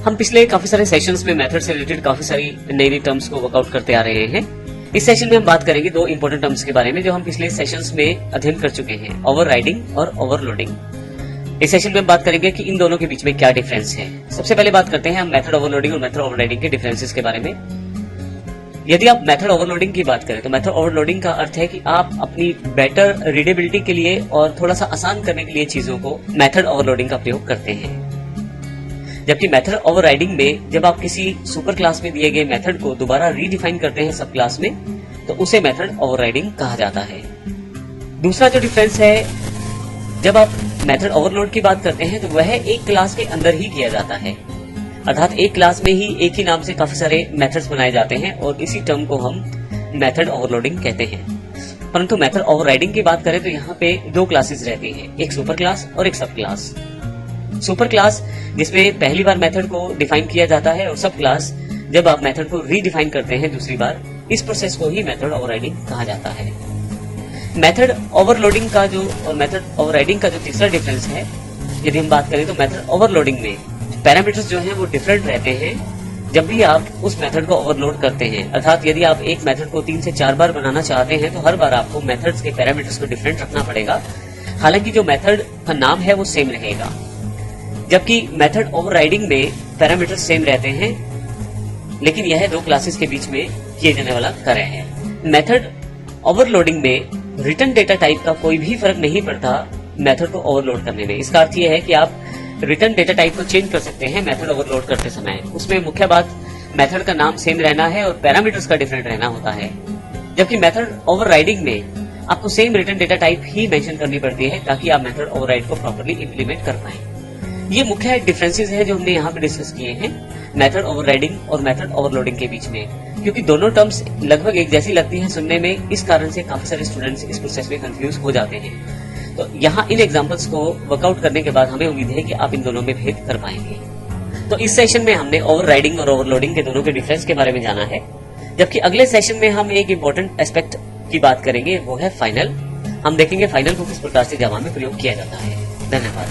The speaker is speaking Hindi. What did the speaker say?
हम पिछले काफी सारे सेशंस में मेथड से रिलेटेड काफी सारी नई नई टर्म्स को वर्कआउट करते आ रहे हैं। इस सेशन में हम बात करेंगे दो इंपॉर्टेंट टर्म्स के बारे में जो हम पिछले सेशंस में अध्ययन कर चुके हैं, ओवरराइडिंग और ओवरलोडिंग। इस सेशन में हम बात करेंगे कि इन दोनों के बीच में क्या डिफरेंस है। सबसे पहले बात करते हैं हम मेथड ओवरलोडिंग और मेथड ओवरराइडिंग के डिफरेंसेस के बारे में। यदि आप मेथड ओवरलोडिंग की बात करें तो मेथड ओवरलोडिंग का अर्थ है कि आप अपनी बेटर रीडेबिलिटी के लिए और थोड़ा सा आसान करने के लिए चीजों को मेथड ओवरलोडिंग का प्रयोग करते हैं। जबकि मेथड ओवरराइडिंग में जब आप किसी सुपर क्लास में दिए गए मेथड को दोबारा रीडिफाइन करते हैं सब क्लास में, तो उसे मेथड ओवरराइडिंग कहा जाता है। दूसरा जो डिफरेंस है, जब आप मेथड ओवरलोड की बात करते हैं तो वह एक क्लास के अंदर ही किया जाता है, अर्थात एक क्लास में ही एक ही नाम से काफी सारे मेथड्स बनाए जाते हैं और इसी टर्म को हम मेथड ओवरलोडिंग कहते हैं। परंतु मेथड ओवरराइडिंग की बात करें तो यहाँ पे दो क्लासेस रहती हैं, एक सुपर क्लास और एक सब क्लास। सुपर क्लास जिसमें पहली बार मेथड को डिफाइन किया जाता है और सब क्लास जब आप मेथड को रीडिफाइन करते हैं दूसरी बार, इस प्रोसेस को ही मेथड ओवरराइडिंग कहा जाता है। मेथड ओवरलोडिंग का जो और मेथड ओवरराइडिंग का जो तीसरा डिफरेंस है, यदि हम बात करें तो मेथड ओवरलोडिंग में पैरामीटर्स जो हैं वो डिफरेंट रहते हैं जब भी आप उस मेथड को ओवरलोड करते हैं। अर्थात यदि आप एक मेथड को 3 से 4 बार बनाना चाहते हैं तो हर बार आपको मेथड्स के पैरामीटर्स को डिफरेंट रखना पड़ेगा, हालांकि जो मेथड का नाम है वो सेम रहेगा। जबकि मेथड ओवरराइडिंग में पैरामीटर्स सेम रहते हैं, लेकिन यह दो क्लासेस के बीच में किए जाने वाला कार्य है। मेथड ओवरलोडिंग में रिटर्न डेटा टाइप का कोई भी फर्क नहीं पड़ता मेथड को ओवरलोड करने में। इसका अर्थ यह है कि आप रिटर्न डेटा टाइप को चेंज कर सकते हैं मेथड ओवरलोड करते समय। उसमें मुख्य बात मेथड का नाम सेम रहना है और पैरामीटर्स का डिफरेंट रहना होता है। जबकि मेथड ओवरराइडिंग में आपको सेम रिटर्न डेटा टाइप ही मेंशन करनी पड़ती है ताकि आप मेथड ओवरराइड को प्रॉपर्ली इंप्लीमेंट कर पाएं। ये मुख्य डिफरेंसेस हैं जो हमने यहाँ पे डिस्कस किए हैं मेथड ओवरराइडिंग और मेथड ओवरलोडिंग के बीच में। क्योंकि दोनों टर्म्स लगभग एक जैसी लगती हैं सुनने में, इस कारण से काफी सारे स्टूडेंट्स इस प्रोसेस में कंफ्यूज हो जाते हैं। तो यहाँ इन एग्जांपल्स को वर्कआउट करने के बाद हमें उम्मीद है कि आप इन दोनों में भेद कर पाएंगे। तो इस सेशन में हमने ओवरराइडिंग और ओवरलोडिंग के दोनों के डिफरेंस के बारे में जाना है, जबकि अगले सेशन में हम एक इम्पोर्टेंट एस्पेक्ट की बात करेंगे, वो है फाइनल। हम देखेंगे फाइनल को किस प्रकार से जावा में प्रयोग किया जाता है। धन्यवाद।